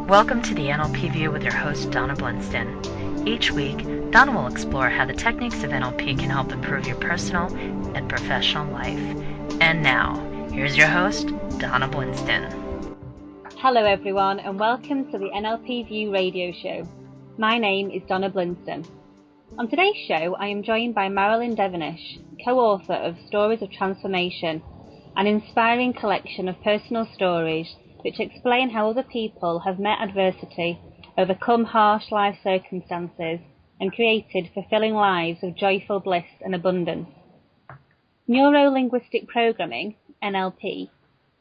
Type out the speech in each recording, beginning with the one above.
Welcome to the NLP View with your host, Donna Blinston. Each week, Donna will explore how the techniques of NLP can help improve your personal and professional life. And now, here's your host, Donna Blinston. Hello everyone, and welcome to the NLP View radio show. My name is Donna Blinston. On today's show, I am joined by Marilyn Devonish, co-author of Stories of Transformation, an inspiring collection of personal stories which explain how other people have met adversity, overcome harsh life circumstances, and created fulfilling lives of joyful bliss and abundance. Neuro-Linguistic programming, NLP,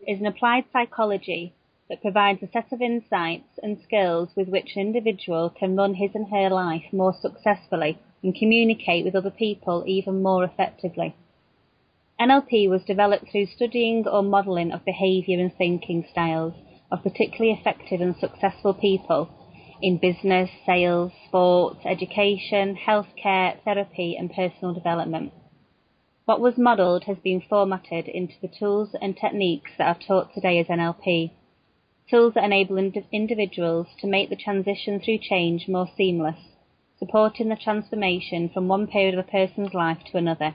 is an applied psychology that provides a set of insights and skills with which an individual can run his and her life more successfully and communicate with other people even more effectively. NLP was developed through studying or modelling of behaviour and thinking styles of particularly effective and successful people in business, sales, sports, education, healthcare, therapy and personal development. What was modelled has been formatted into the tools and techniques that are taught today as NLP, tools that enable individuals to make the transition through change more seamless, supporting the transformation from one period of a person's life to another.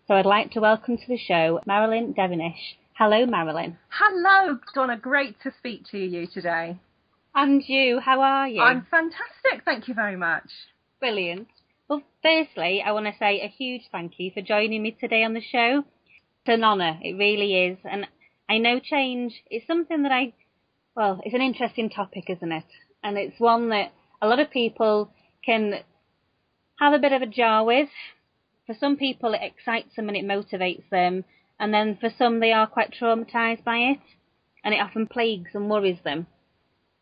So I'd like to welcome to the show Marilyn Devonish. Hello, Marilyn. Hello, Donna. Great to speak to you today. And you, how are you? I'm fantastic. Thank you very much. Brilliant. Well, firstly, I want to say a huge thank you for joining me today on the show. It's an honour. It really is. And I know change is something that it's an interesting topic, isn't it? And it's one that a lot of people can have a bit of a jar with. For some people, it excites them and it motivates them. And then for some, they are quite traumatised by it. And it often plagues and worries them.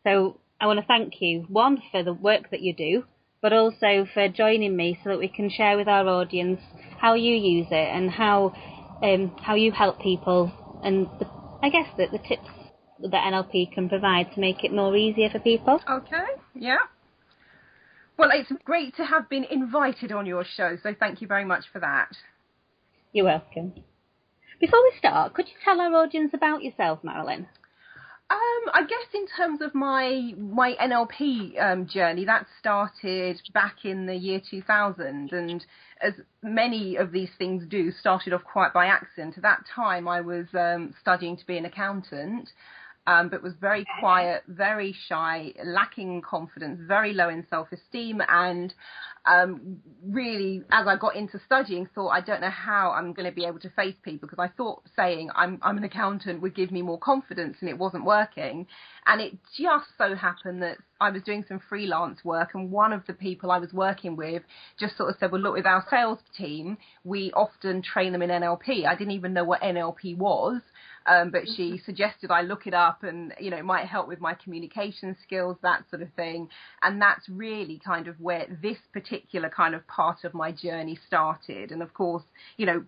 So I want to thank you, one, for the work that you do, but also for joining me so that we can share with our audience how you use it and how you help people and the tips that NLP can provide to make it more easier for people. Okay, yeah. Well, it's great to have been invited on your show, so thank you very much for that. You're welcome. Before we start, could you tell our audience about yourself, Marilyn? I guess in terms of my NLP journey, that started back in the year 2000, and as many of these things do, started off quite by accident. At that time, I was studying to be an accountant, but was very quiet, very shy, lacking confidence, very low in self-esteem, and really, as I got into studying, thought, I don't know how I'm going to be able to face people, because I thought saying I'm an accountant would give me more confidence, and it wasn't working. And it just so happened that I was doing some freelance work, and one of the people I was working with just sort of said, well, look, with our sales team, we often train them in NLP. I didn't even know what NLP was. But she suggested I look it up and, it might help with my communication skills, that sort of thing. And that's really kind of where this particular kind of part of my journey started. And of course,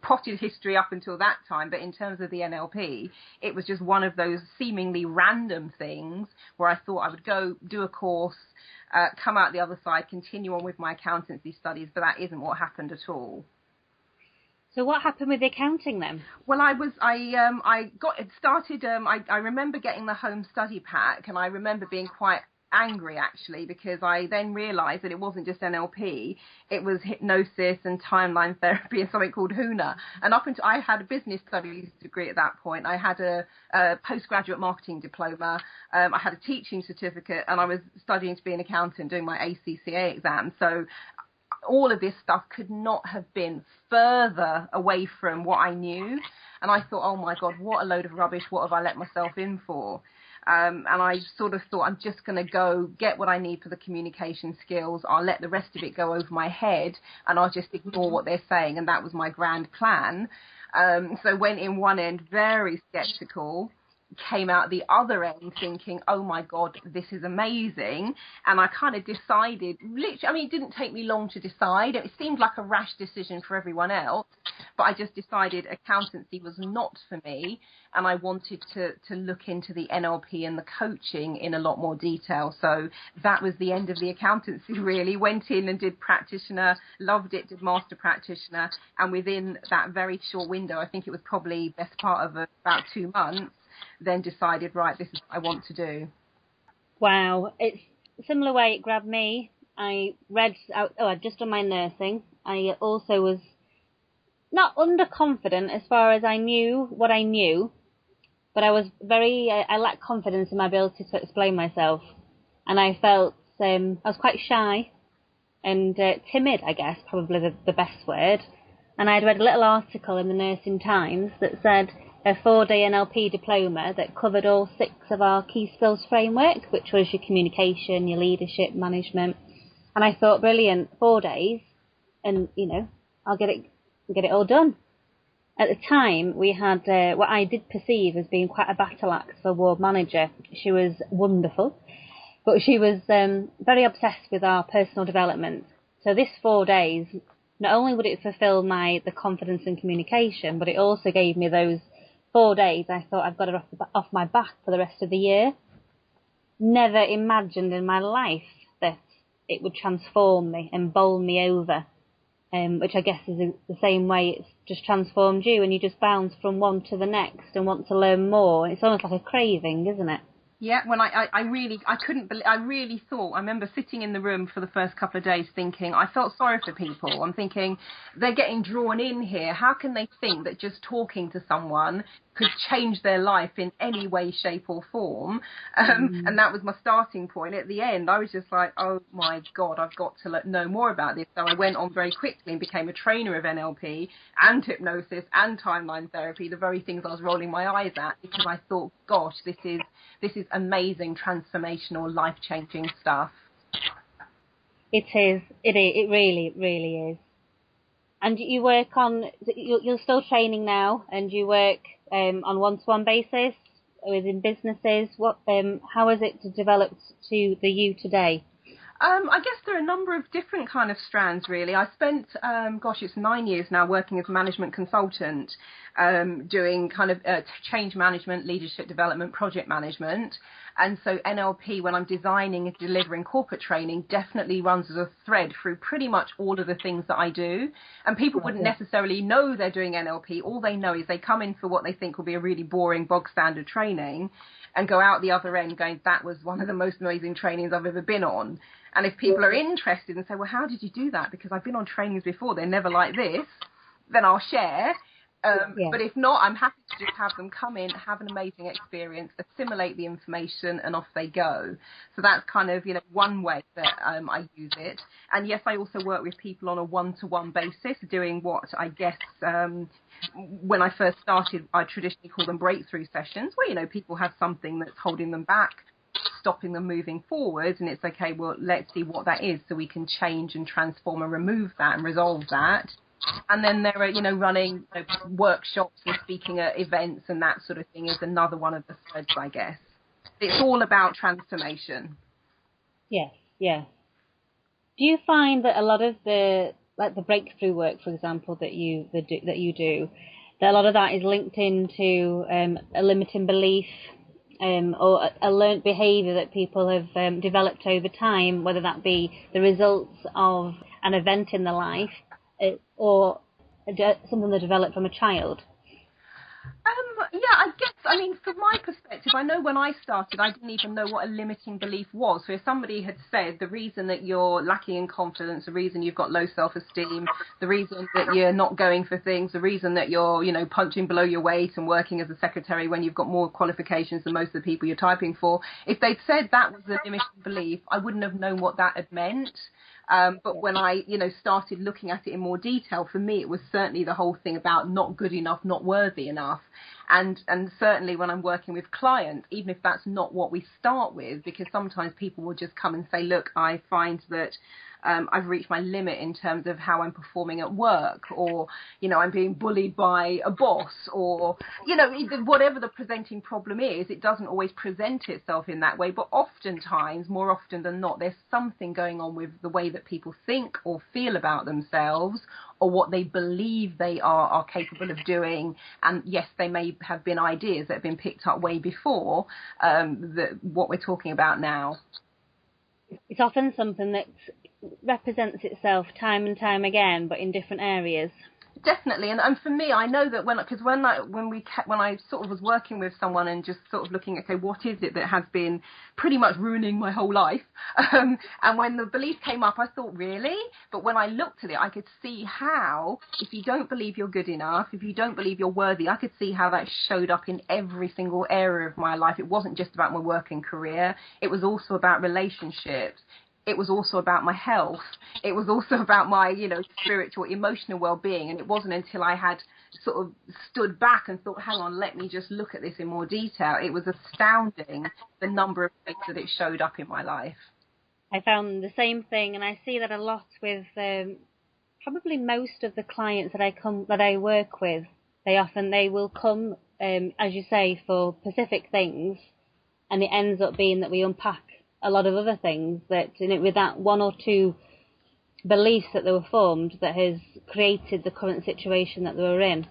potted history up until that time. But in terms of the NLP, it was just one of those seemingly random things where I thought I would go do a course, come out the other side, continue on with my accountancy studies. But that isn't what happened at all. So what happened with the accounting then? Well, I got it started. I remember getting the home study pack, and I remember being quite angry actually, because I then realised that it wasn't just NLP, it was hypnosis and timeline therapy and something called HUNA. And up until I had a business studies degree at that point, I had a postgraduate marketing diploma, I had a teaching certificate, and I was studying to be an accountant, doing my ACCA exam. So all of this stuff could not have been further away from what I knew. And I thought, oh my God, what a load of rubbish. What have I let myself in for? And I sort of thought, I'm just going to go get what I need for the communication skills. I'll let the rest of it go over my head, and I'll just ignore what they're saying. And that was my grand plan. So went in one end very skeptical, came out the other end thinking, oh my God, this is amazing. And I kind of decided, literally, it didn't take me long to decide. It seemed like a rash decision for everyone else, but I just decided accountancy was not for me, and I wanted to look into the NLP and the coaching in a lot more detail. So that was the end of the accountancy, really. Went in and did practitioner, loved it, did master practitioner, and within that very short window, I think it was probably best part of about 2 months, then decided, right, this is what I want to do. Wow, it's a similar way it grabbed me. I read, I'd just done my nursing. I also was not underconfident as far as I knew what I knew, but I was I lacked confidence in my ability to explain myself. And I felt, I was quite shy and timid, I guess, probably the best word. And I'd read a little article in the Nursing Times that said a 4-day NLP diploma that covered all 6 of our key skills framework, which was your communication, your leadership, management. And I thought, brilliant, 4 days, and, I'll get it all done. At the time, we had what I did perceive as being quite a battle axe for ward manager. She was wonderful, but she was very obsessed with our personal development. So this 4 days, not only would it fulfill the confidence and communication, but it also gave me those 4 days I thought I've got it off my back for the rest of the year. Never imagined in my life that it would transform me and bowl me over, which I guess is the same way it's just transformed you, and you just bounce from one to the next and want to learn more. It's almost like a craving, isn't it? Yeah, when I couldn't believe, I really thought, I remember sitting in the room for the first couple of days thinking, I felt sorry for people. I'm thinking, they're getting drawn in here. How can they think that just talking to someone could change their life in any way, shape or form? And that was my starting point. At the end, I was just like, oh my God, I've got to know more about this. So I went on very quickly and became a trainer of NLP and hypnosis and timeline therapy, the very things I was rolling my eyes at, because I thought, gosh, this is amazing, transformational, life-changing stuff. It is. It really is. And you work on, you're still training now, and you work on one-to-one basis within businesses. How is it developed to the you today? I guess there are a number of different kind of strands, really. I spent, it's 9 years now working as a management consultant, doing kind of change management, leadership development, project management. And so NLP, when I'm designing and delivering corporate training, definitely runs as a thread through pretty much all of the things that I do. And people wouldn't necessarily know they're doing NLP. All they know is they come in for what they think will be a really boring, bog standard training and go out the other end going, that was one of the most amazing trainings I've ever been on. And if people are interested and say, well, how did you do that? Because I've been on trainings before, they're never like this, then I'll share. But if not, I'm happy to just have them come in, have an amazing experience, assimilate the information, and off they go. So that's kind of, one way that I use it. And yes, I also work with people on a one-to-one basis, doing what I guess when I first started, I traditionally call them breakthrough sessions, where, people have something that's holding them back, stopping them moving forwards, and it's okay, well, let's see what that is so we can change and transform and remove that and resolve that. And then there are, running workshops and speaking at events and that sort of thing is another one of the threads, I guess. It's all about transformation. Yes. Do you find that a lot of the breakthrough work, for example, that you do, that a lot of that is linked into a limiting belief or a learnt behaviour that people have developed over time, whether that be the results of an event in their life or something they developed from a child? I guess, from my perspective, I know when I started, I didn't even know what a limiting belief was. So if somebody had said the reason that you're lacking in confidence, the reason you've got low self-esteem, the reason that you're not going for things, the reason that you're, punching below your weight and working as a secretary when you've got more qualifications than most of the people you're typing for, if they'd said that was a limiting belief, I wouldn't have known what that had meant. But when I, started looking at it in more detail, for me, it was certainly the whole thing about not good enough, not worthy enough. And certainly when I'm working with clients, even if that's not what we start with, because sometimes people will just come and say, look, I find that I've reached my limit in terms of how I'm performing at work, or, I'm being bullied by a boss, or, whatever the presenting problem is, it doesn't always present itself in that way. But oftentimes, more often than not, there's something going on with the way that people think or feel about themselves, or what they believe they are capable of doing. And yes, they may have been ideas that have been picked up way before what we're talking about now. It's often something that represents itself time and time again, but in different areas. Definitely, and for me, I know that when I sort of was working with someone and just sort of looking at, okay, what is it that has been pretty much ruining my whole life, and when the belief came up, I thought, really? But when I looked at it, I could see how, if you don't believe you're good enough, if you don't believe you're worthy, I could see how that showed up in every single area of my life. It wasn't just about my work and career; it was also about relationships. It was also about my health. It was also about my, spiritual, emotional well-being. And it wasn't until I had sort of stood back and thought, hang on, let me just look at this in more detail. It was astounding, the number of ways that it showed up in my life. I found the same thing, and I see that a lot with probably most of the clients that I work with. They will come, as you say, for specific things, and it ends up being that we unpack a lot of other things that, with that one or two beliefs that they were formed, that has created the current situation that they were in.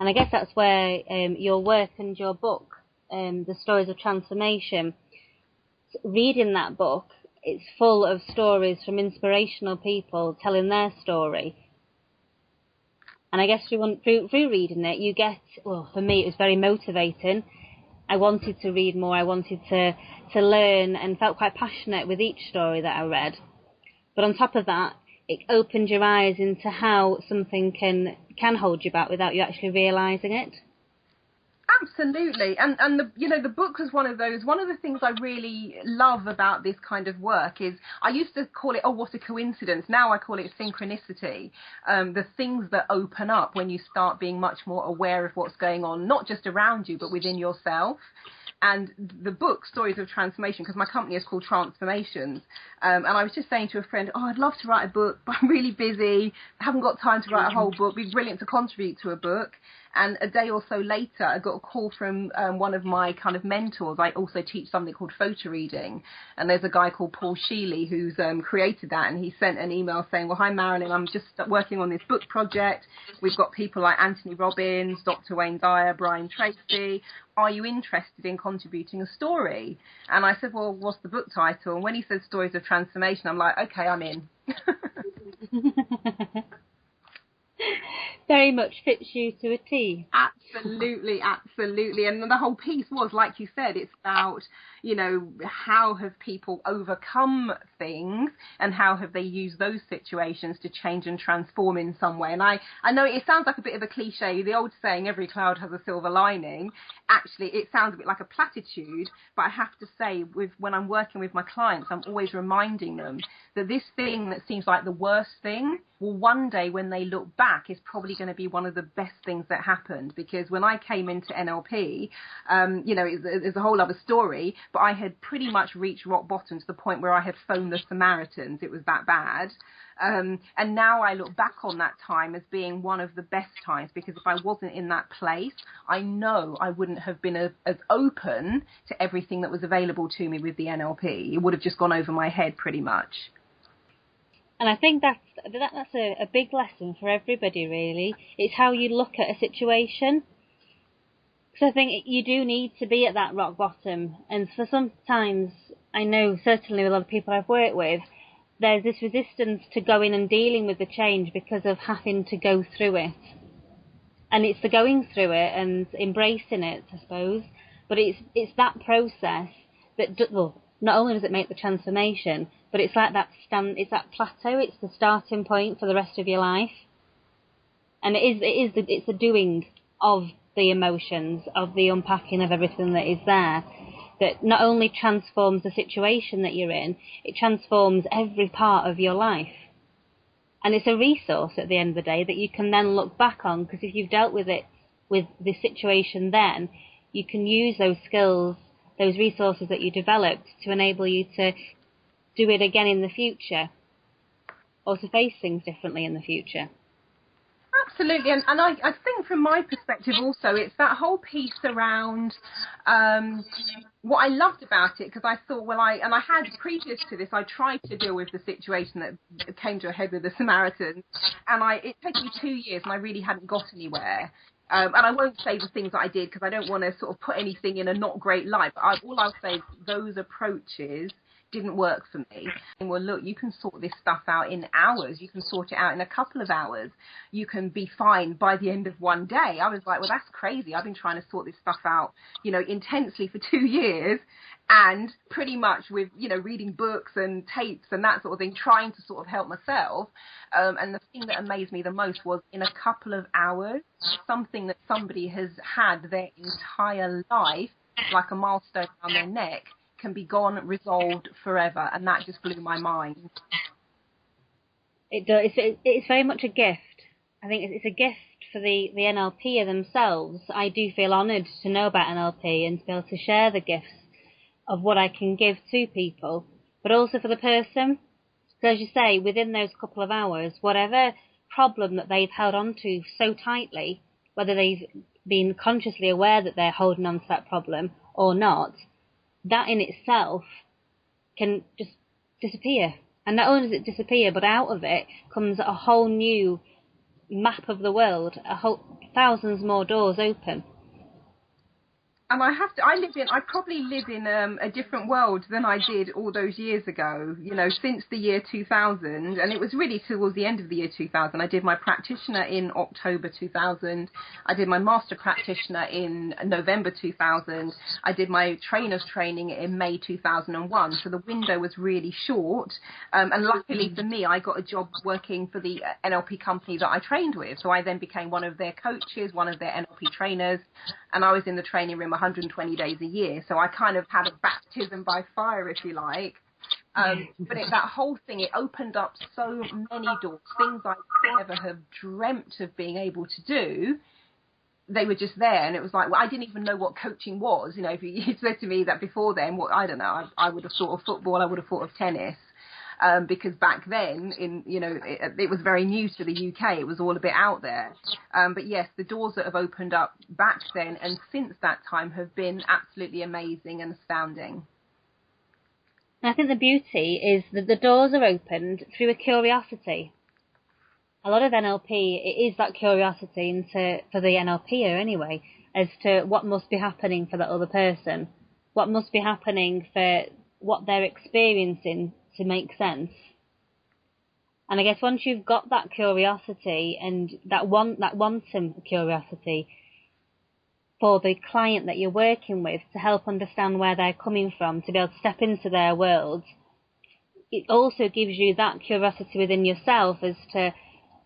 And I guess that's where your work and your book, The Stories of Transformation, reading that book, it's full of stories from inspirational people telling their story. And I guess through reading it, you get, well, for me, it was very motivating. I wanted to read more. I wanted to learn, and felt quite passionate with each story that I read. But on top of that, it opened your eyes into how something can hold you back without you actually realising it. Absolutely, and the book was one of the things I really love about this kind of work is I used to call it, oh, what a coincidence. Now I call it synchronicity. The things that open up when you start being much more aware of what's going on, not just around you, but within yourself. And the book, Stories of Transformation, because my company is called Transformations, and I was just saying to a friend, oh, I'd love to write a book, but I'm really busy, I haven't got time to write a whole book, it'd be brilliant to contribute to a book. And a day or so later, I got a call from one of my kind of mentors. I also teach something called photo reading. And there's a guy called Paul Sheely who's created that. And he sent an email saying, well, hi, Marilyn, I'm just working on this book project. We've got people like Anthony Robbins, Dr. Wayne Dyer, Brian Tracy. Are you interested in contributing a story? And I said, well, what's the book title? And when he said Stories of Transformation, I'm like, okay, I'm in. Very much fits you to a T. Absolutely, absolutely. And the whole piece was, like you said, it's about, how have people overcome things and how have they used those situations to change and transform in some way. And I know it sounds like a bit of a cliche, the old saying, every cloud has a silver lining. Actually, it sounds a bit like a platitude, but I have to say, when I'm working with my clients, I'm always reminding them that this thing that seems like the worst thing, well, one day when they look back, is probably going to be one of the best things that happened. Because when I came into NLP, it's a whole other story, but I had pretty much reached rock bottom to the point where I had phoned the Samaritans. It was that bad. And now I look back on that time as being one of the best times, because if I wasn't in that place, I know I wouldn't have been as open to everything that was available to me with the NLP. It would have just gone over my head pretty much. And I think that's a big lesson for everybody, really. It's how you look at a situation. Because I think you do need to be at that rock bottom. And for sometimes, I know certainly with a lot of people I've worked with, there's this resistance to going and dealing with the change because of having to go through it. And it's the going through it and embracing it, I suppose. But it's that process that, well, not only does it make the transformation, but it's like it's that plateau, it's the starting point for the rest of your life. And it's the doing of the emotions, of the unpacking of everything that is there, that not only transforms the situation that you're in, it transforms every part of your life. And it's a resource at the end of the day that you can then look back on, because if you've dealt with it, with the situation then, you can use those skills, those resources that you developed to enable you to do it again in the future, or to face things differently in the future. Absolutely, and I think from my perspective also, it's that whole piece around what I loved about it, because I thought, I had previous to this, I tried to deal with the situation that came to a head with the Samaritans, and it took me 2 years, and I really hadn't got anywhere. And I won't say the things that I did, because I don't want to sort of put anything in a not great light, but all I'll say is those approaches didn't work for me. And well, look, you can sort this stuff out in hours. You can sort it out in a couple of hours. You can be fine by the end of one day. I was like, well, that's crazy. I've been trying to sort this stuff out, intensely for 2 years, and pretty much with, reading books and tapes and that sort of thing, trying to sort of help myself. And the thing that amazed me the most was in a couple of hours, something that somebody has had their entire life, like a milestone around their neck, can be gone, resolved forever. And that just blew my mind. It does. It's very much a gift. I think it's a gift for the NLPer themselves. I do feel honoured to know about NLP and to be able to share the gifts of what I can give to people, but also for the person. So as you say, within those couple of hours, whatever problem that they've held on to so tightly, whether they've been consciously aware that they're holding on to that problem or not, that in itself can just disappear. And not only does it disappear, but out of it comes a whole new map of the world, thousands more doors open. And I probably live in a different world than I did all those years ago, since the year 2000. And it was really towards the end of the year 2000. I did my practitioner in October 2000. I did my master practitioner in November 2000. I did my trainer's training in May 2001. So the window was really short. And luckily for me, I got a job working for the NLP company that I trained with. So I then became one of their coaches, one of their NLP trainers. And I was in the training room 120 days a year. So I kind of had a baptism by fire, if you like. But that whole thing, it opened up so many doors, things I never have dreamt of being able to do. They were just there. And it was like, well, I didn't even know what coaching was. If you said to me that before then, I don't know, I would have thought of football, I would have thought of tennis. Because back then, it was very new to the UK. It was all a bit out there. But yes, the doors that have opened up back then and since that time have been absolutely amazing and astounding. I think the beauty is that the doors are opened through a curiosity. A lot of NLP, it is that curiosity for the NLPer anyway, as to what must be happening for that other person, what must be happening for what they're experiencing to make sense. And I guess once you've got that curiosity and that wanton curiosity for the client that you're working with to help understand where they're coming from, to be able to step into their world, it also gives you that curiosity within yourself as to,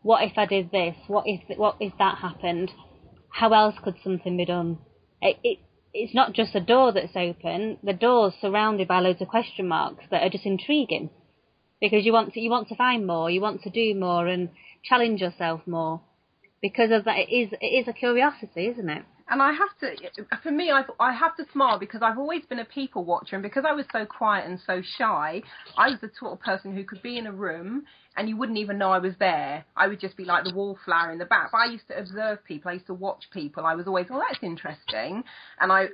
what if I did this? What if that happened? How else could something be done? It's not just a door that's open. The door's surrounded by loads of question marks that are just intriguing, because you want to find more, you want to do more and challenge yourself more. Because of that, it is a curiosity, isn't it? And I have to smile, because I've always been a people watcher, and because I was so quiet and so shy, I was the sort of person who could be in a room and you wouldn't even know I was there. I would just be like the wallflower in the back. But I used to observe people. I used to watch people. I was always, well, that's interesting. And I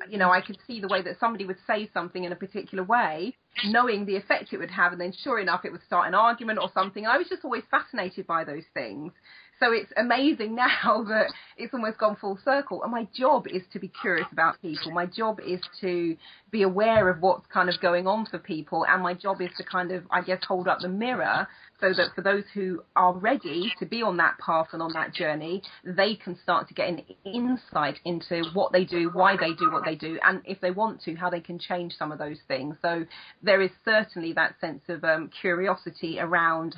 could see the way that somebody would say something in a particular way, knowing the effect it would have. And then sure enough, it would start an argument or something. And I was just always fascinated by those things. So it's amazing now that it's almost gone full circle. And my job is to be curious about people. My job is to be aware of what's kind of going on for people. And my job is to kind of, I guess, hold up the mirror so that for those who are ready to be on that path and on that journey, they can start to get an insight into what they do, why they do what they do, and if they want to, how they can change some of those things. So there is certainly that sense of curiosity around,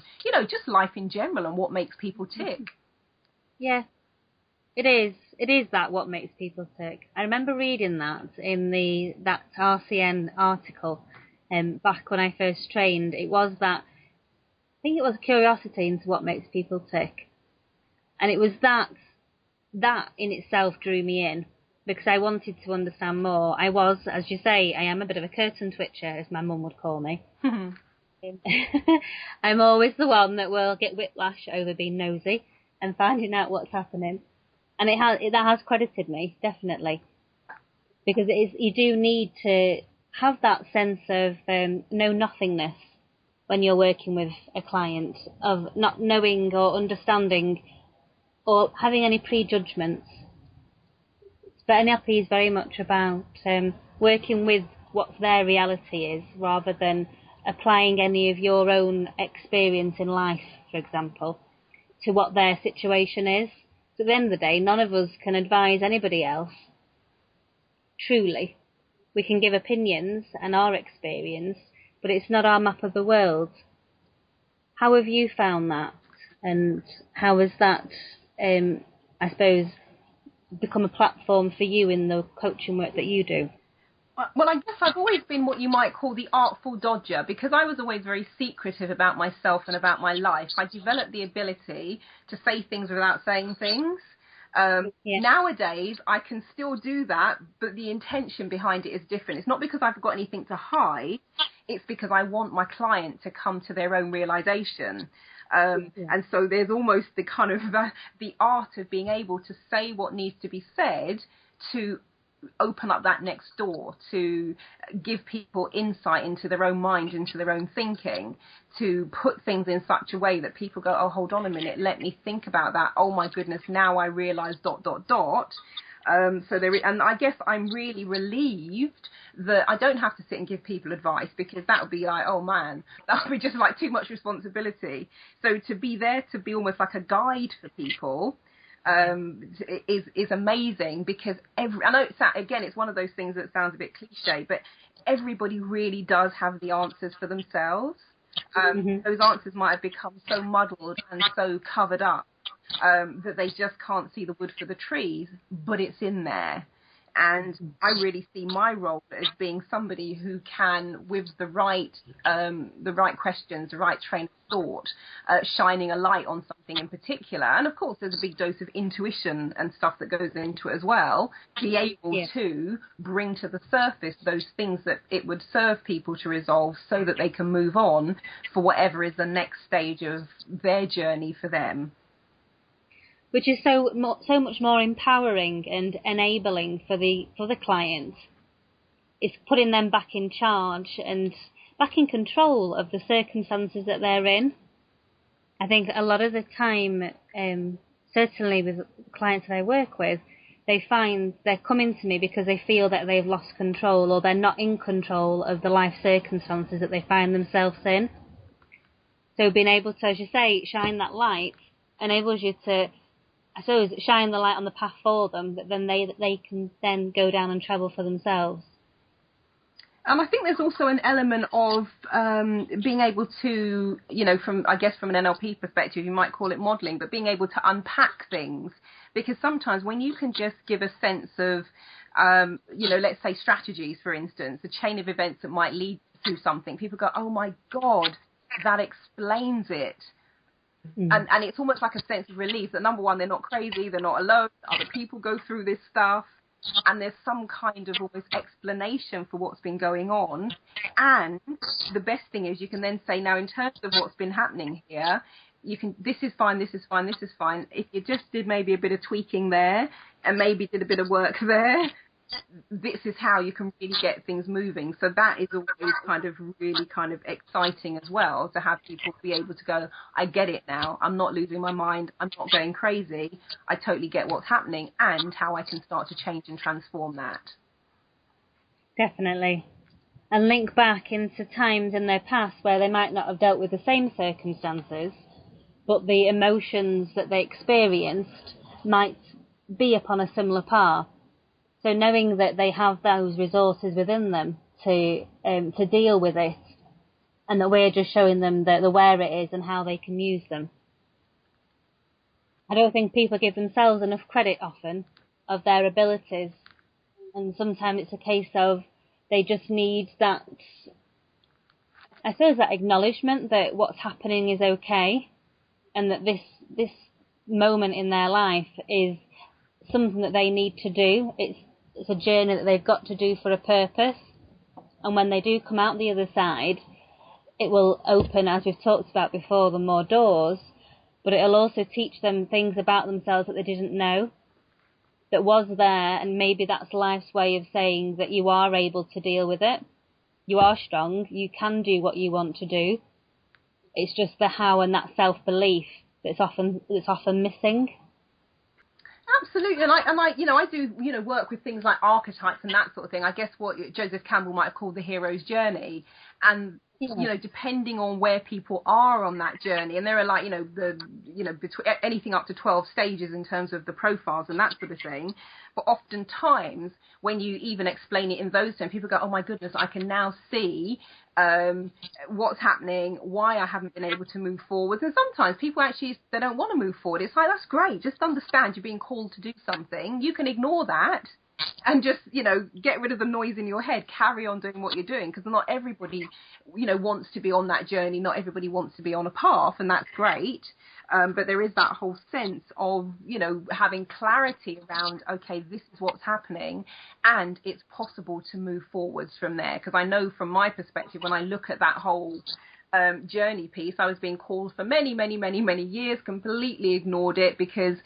just life in general and what makes people tick. Yeah, it is. It is that what makes people tick. I remember reading that in that RCN article back when I first trained. It was that, I think it was curiosity into what makes people tick. And it was that in itself drew me in, because I wanted to understand more. I was, as you say, I am a bit of a curtain twitcher, as my mum would call me. I'm always the one that will get whiplash over being nosy and finding out what's happening. And that has credited me, definitely. Because you do need to have that sense of know-nothingness when you're working with a client, of not knowing or understanding or having any prejudgments. But NLP is very much about working with what their reality is, rather than applying any of your own experience in life, for example, to what their situation is. So at the end of the day, none of us can advise anybody else, truly. We can give opinions and our experience, but it's not our map of the world. How have you found that? And how has that, I suppose, become a platform for you in the coaching work that you do? Well, I guess I've always been what you might call the artful dodger, because I was always very secretive about myself and about my life. I developed the ability to say things without saying things. Nowadays, I can still do that, but the intention behind it is different. It's not because I've got anything to hide. It's because I want my client to come to their own realization. And so there's almost the kind of the art of being able to say what needs to be said to open up that next door, to give people insight into their own mind, into their own thinking, to put things in such a way that people go, oh, hold on a minute, let me think about that. Oh my goodness, now I realise ... So there, and I guess I'm really relieved that I don't have to sit and give people advice, because that would be like, oh man, that would be just like too much responsibility. So to be there, to be almost like a guide for people, is amazing, because I know it's one of those things that sounds a bit cliche, but everybody really does have the answers for themselves. Those answers might have become so muddled and so covered up that they just can't see the wood for the trees, but it's in there. And I really see my role as being somebody who can, with the right questions, the right train of thought, shining a light on something in particular. And of course, there's a big dose of intuition and stuff that goes into it as well. Be able to bring to the surface those things that it would serve people to resolve, so that they can move on for whatever is the next stage of their journey for them. Which is so much more empowering and enabling for the client. It's putting them back in charge and back in control of the circumstances that they're in. I think a lot of the time, certainly with clients that I work with, they find they're coming to me because they feel that they've lost control, or they're not in control of the life circumstances that they find themselves in. So being able to, as you say, shine that light enables you to, I suppose, shine the light on the path for them, that then they can then go down and travel for themselves. And I think there's also an element of being able to, from an NLP perspective, you might call it modelling, but being able to unpack things. Because sometimes when you can just give a sense of, let's say strategies, for instance, a chain of events that might lead to something, people go, oh my God, that explains it. And it's almost like a sense of relief that, number one, they're not crazy, they're not alone, other people go through this stuff, and there's some kind of almost explanation for what's been going on. And the best thing is you can then say, now in terms of what's been happening here, this is fine, this is fine, this is fine. If you just did maybe a bit of tweaking there and maybe did a bit of work there, this is how you can really get things moving. So that is always really exciting as well, to have people be able to go, I get it now. I'm not losing my mind. I'm not going crazy. I totally get what's happening and how I can start to change and transform that. Definitely. And link back into times in their past where they might not have dealt with the same circumstances, but the emotions that they experienced might be upon a similar path. So knowing that they have those resources within them to deal with it, and that we're just showing them the where it is and how they can use them. I don't think people give themselves enough credit often of their abilities, and sometimes it's a case of they just need that, I suppose, that acknowledgement that what's happening is okay, and that this moment in their life is something that they need to do. It's a journey that they've got to do for a purpose. And when they do come out the other side, it will open, as we've talked about before, the more doors, but it'll also teach them things about themselves that they didn't know, that was there, and maybe that's life's way of saying that you are able to deal with it. You are strong, you can do what you want to do. It's just the how and that self-belief that's often missing. Absolutely, and I do work with things like archetypes and that sort of thing. I guess what Joseph Campbell might have called the hero's journey, and depending on where people are on that journey. And there are like, between anything up to 12 stages in terms of the profiles and that sort of thing. But oftentimes when you even explain it in those terms, people go, oh my goodness, I can now see what's happening, why I haven't been able to move forward. And sometimes people actually, they don't want to move forward. It's like, that's great. Just understand you're being called to do something. You can ignore that and just, get rid of the noise in your head, carry on doing what you're doing, because not everybody, wants to be on that journey. Not everybody wants to be on a path, and that's great. But there is that whole sense of, having clarity around, okay, this is what's happening, and it's possible to move forwards from there. Because I know from my perspective, when I look at that whole journey piece, I was being called for many, many, many, many years, completely ignored it because,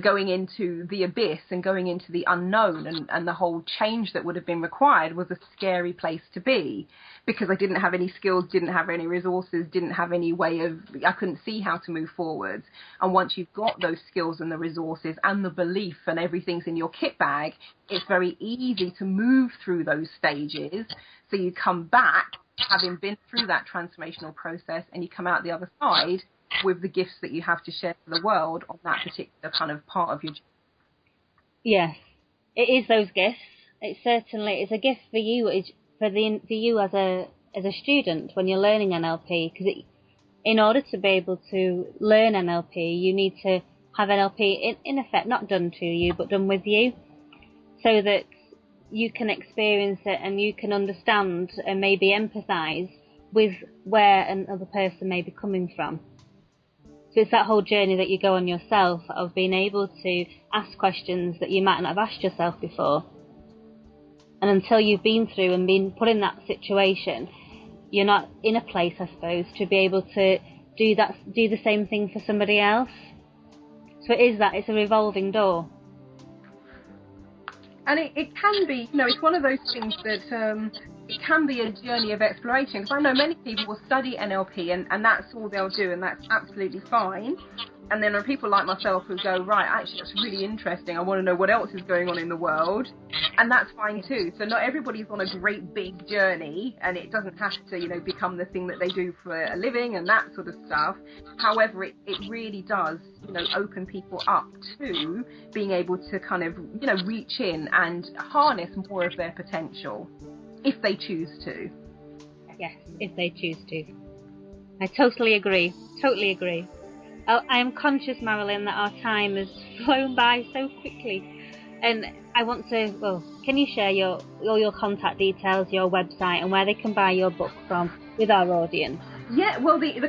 going into the abyss and going into the unknown and the whole change that would have been required was a scary place to be, because I didn't have any skills, didn't have any resources, didn't have any way of, I couldn't see how to move forwards. And once you've got those skills and the resources and the belief and everything's in your kit bag, it's very easy to move through those stages. So you come back having been through that transformational process, and you come out the other side with the gifts that you have to share to the world on that particular kind of part of your journey. Yes, it is those gifts. It certainly is a gift for you, for you as a student when you're learning NLP, because in order to be able to learn NLP, you need to have NLP in effect not done to you, but done with you, so that you can experience it and you can understand and maybe empathise with where another person may be coming from. So it's that whole journey that you go on yourself of being able to ask questions that you might not have asked yourself before. And until you've been through and been put in that situation, you're not in a place, I suppose, to be able to do the same thing for somebody else. So it's a revolving door. And it can be, it's one of those things that it can be a journey of exploration. Because I know many people will study NLP and that's all they'll do, and that's absolutely fine. And then there are people like myself who go, right, actually, that's really interesting. I want to know what else is going on in the world. And that's fine too. So not everybody's on a great big journey, and it doesn't have to, become the thing that they do for a living and that sort of stuff. However, it really does, open people up to being able to kind of, reach in and harness more of their potential if they choose to. Yes, if they choose to. I totally agree. Totally agree. I am conscious, Marilyn, that our time has flown by so quickly, and I want to. Well, can you share all your contact details, your website, and where they can buy your book from with our audience? Yeah, well, the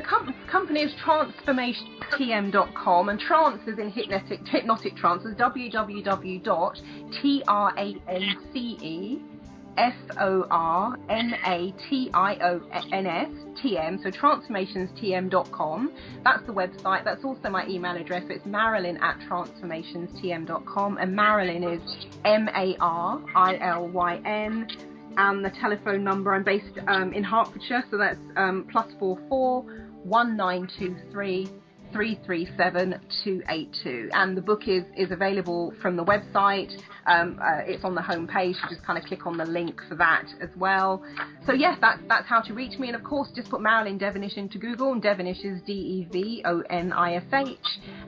company is transformationstm.com, and trance is in hypnotic trance is www.tranceformationstm, so transformationstm.com. That's the website. That's also my email address. So it's marilyn@transformationstm.com, and Marilyn is Marilyn. And the telephone number, I'm based in Hertfordshire, so that's +44 1923 337 282. And the book is available from the website. It's on the home page. You just kind of click on the link for that as well. So yes, that's how to reach me. And of course, just put Marilyn Devonish into Google, and Devonish is DEVONISH,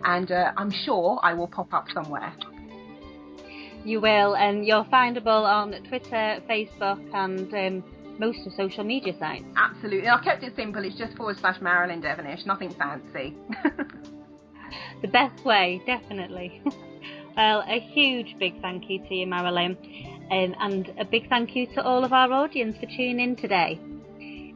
and I'm sure I will pop up somewhere. You will, and you're findable on Twitter, Facebook, and most of social media sites. Absolutely. I kept it simple. It's just /Marilyn Devonish. Nothing fancy. The best way, definitely. Well, a huge big thank you to you, Marilyn, and a big thank you to all of our audience for tuning in today.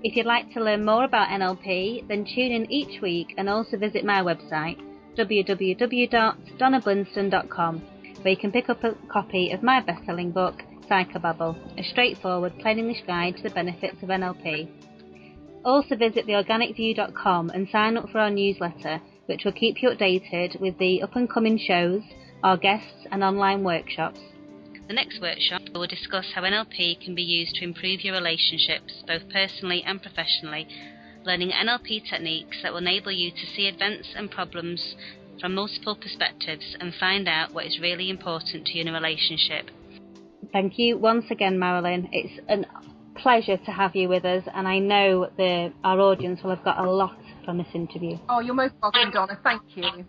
If you'd like to learn more about NLP, then tune in each week and also visit my website, www.donnablinston.com, where you can pick up a copy of my best-selling book, Psychobabble, a straightforward, plain English guide to the benefits of NLP. Also visit theorganicview.com and sign up for our newsletter, which will keep you updated with the up-and-coming shows, our guests and online workshops. The next workshop will discuss how NLP can be used to improve your relationships, both personally and professionally, learning NLP techniques that will enable you to see events and problems from multiple perspectives and find out what is really important to you in a relationship. Thank you once again, Marilyn. It's an pleasure to have you with us, and I know our audience will have got a lot from this interview. Oh, you're most welcome, Donna. Thank you.